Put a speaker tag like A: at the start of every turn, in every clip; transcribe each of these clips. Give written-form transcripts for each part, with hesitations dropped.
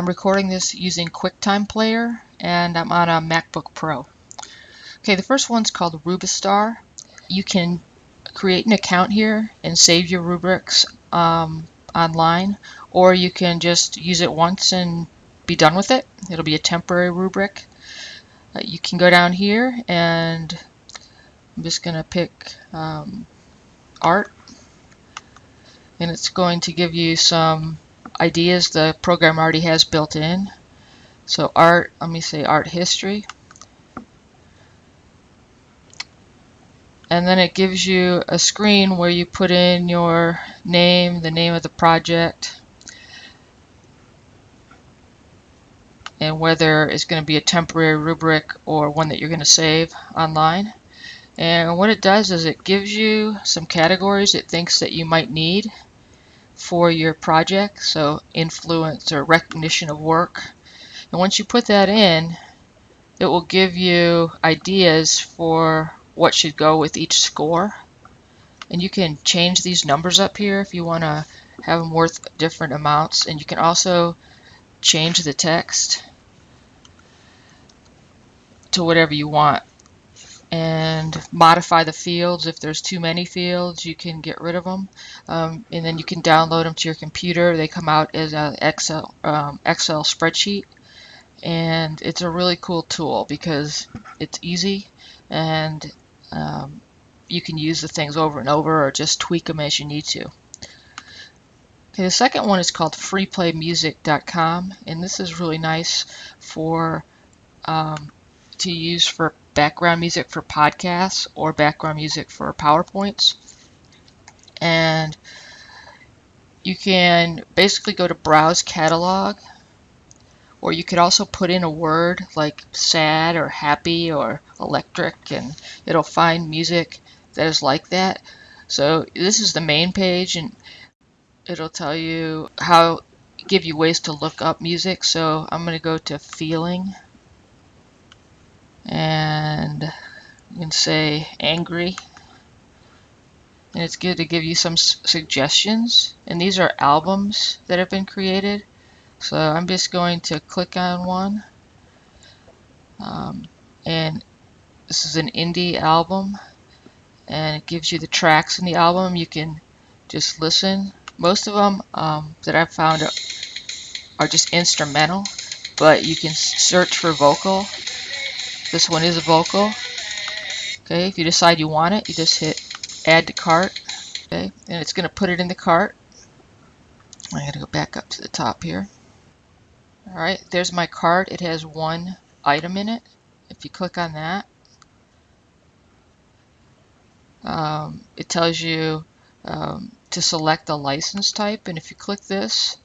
A: I'm recording this using QuickTime Player, and I'm on a MacBook Pro. Okay, the first one's called Rubistar. You can create an account here and save your rubrics online, or you can just use it once and be done with it. It'll be a temporary rubric. You can go down here, and I'm just going to pick art, and it's going to give you some ideas the program already has built in. So art, let me say art history. And then it gives you a screen where you put in your name, the name of the project, and whether it's going to be a temporary rubric or one that you're going to save online. And what it does is it gives you some categories it thinks that you might need for your project, so influence or recognition of work. And once you put that in, it will give you ideas for what should go with each score. And you can change these numbers up here if you want to have them worth different amounts. And you can also change the text to whatever you want and modify the fields. If there's too many fields, you can get rid of them, and then you can download them to your computer. They come out as an Excel spreadsheet, and it's a really cool tool because it's easy, and you can use the things over and over or just tweak them as you need to. Okay, the second one is called freeplaymusic.com, and this is really nice for to use for background music for podcasts or background music for PowerPoints. And you can basically go to Browse Catalog, or you could also put in a word like sad or happy or electric, and it'll find music that is like that. So this is the main page, and it'll tell you give you ways to look up music. So I'm going to go to feeling, and you can say angry, and it's good to give you some suggestions. And these are albums that have been created, so I'm just going to click on one, and this is an indie album, and it gives you the tracks in the album. You can just listen. Most of them that I've found are just instrumental, but you can search for vocal. This one is a vocal. Okay, if you decide you want it, you just hit add to cart. Okay, and it's going to put it in the cart. I'm going to go back up to the top here. Alright, there's my cart. It has one item in it. If you click on that, it tells you to select a license type, and if you click this,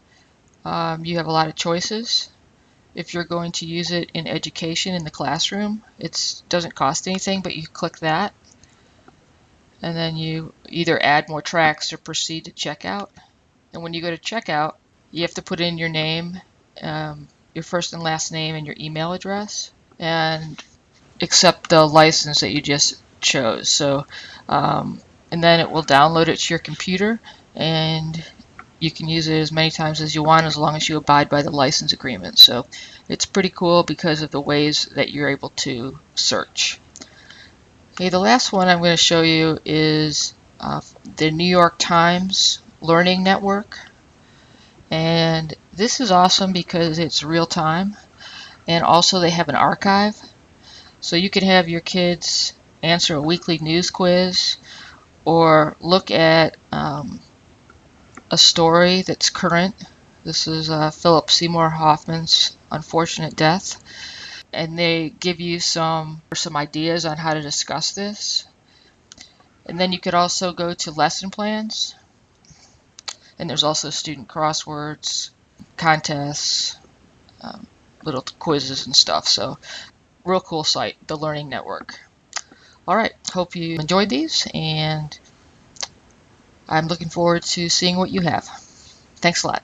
A: you have a lot of choices. If you're going to use it in education in the classroom, it doesn't cost anything, but you click that, and then you either add more tracks or proceed to checkout. And when you go to checkout, you have to put in your name, your first and last name, and your email address, and accept the license that you just chose. So, and then it will download it to your computer, and you can use it as many times as you want as long as you abide by the license agreement. So it's pretty cool because of the ways that you're able to search. Okay, the last one I'm going to show you is the New York Times Learning Network. And this is awesome because it's real time, and also they have an archive. So you can have your kids answer a weekly news quiz, or look at a story that's current. This is Philip Seymour Hoffman's unfortunate death, and they give you some ideas on how to discuss this. And then you could also go to lesson plans, and there's also student crosswords, contests, little quizzes and stuff. So real cool site, the Learning Network. Alright, hope you enjoyed these, and I'm looking forward to seeing what you have. Thanks a lot.